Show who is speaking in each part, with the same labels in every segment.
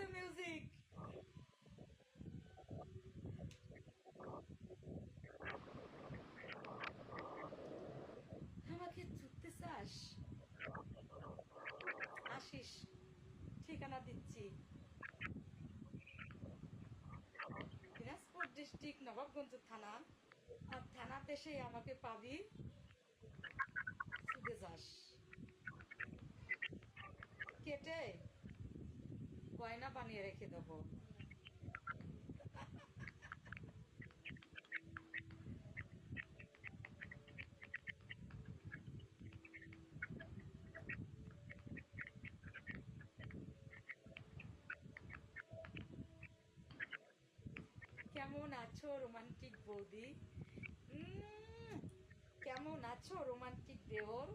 Speaker 1: আছে মিউজিক। আমাকে ছুটতে চাস? আসিস, ঠিকানা দিচ্ছি। দিনাজপুর ডিস্ট্রিক্ট নবাবগঞ্জ থানা, আর থানাতে সেই আমাকে পাবি। ছুটে যাস, কেটে গয়না বানিয়ে রেখে দেবো। কেমন আছো রোমান্টিক বৌদি? কেমন আছো রোমান্টিক দেওর?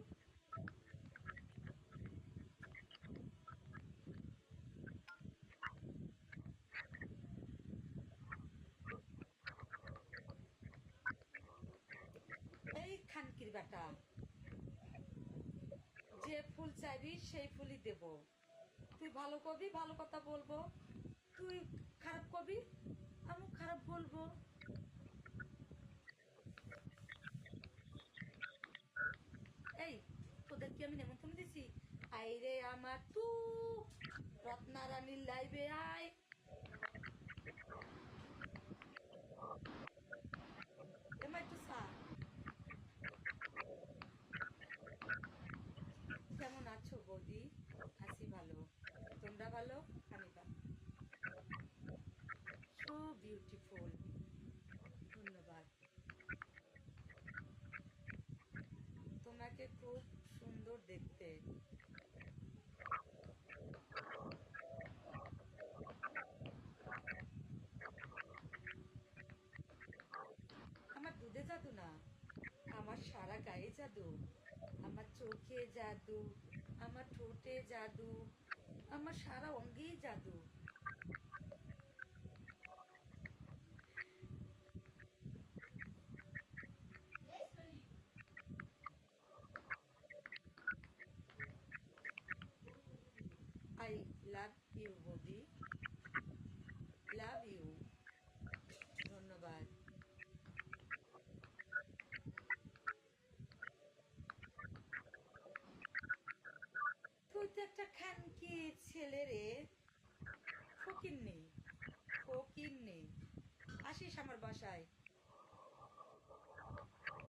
Speaker 1: এই খানকির বেটা, যে ফুল চাইবি সেই ফুলই দেব। তুই ভালো কবি, ভালো কথা বলবো। তুই খারাপ কবি, আমি খারাপ বলবো। এই, তোদেরকে আমি নেমন্তন্ন দিছি? আইরে আমার তু রত্নারানীর লাইভে আয়। এমা একটু চা। কেমন আছো বৌদি? আছি ভালো, তোমরা ভালো? আমি ভালো। সো বিউটিফুল, ধন্যবাদ। তোমাকে খুব সুন্দর দেখতে। আমার দুধে জাদু না, আমার সারা গায়ে জাদু। আমার চোখে জাদু, আমার ঠোঁটে জাদু, আমার সারা অঙ্গেই জাদু। আই লাভ ইউ বৌদি, লাভ ইউ। ধন্যবাদ। তুই তো একটা খানকি ছেলে রে, ফকির নেই, ফকির নেই। আসিস আমার বাসায়,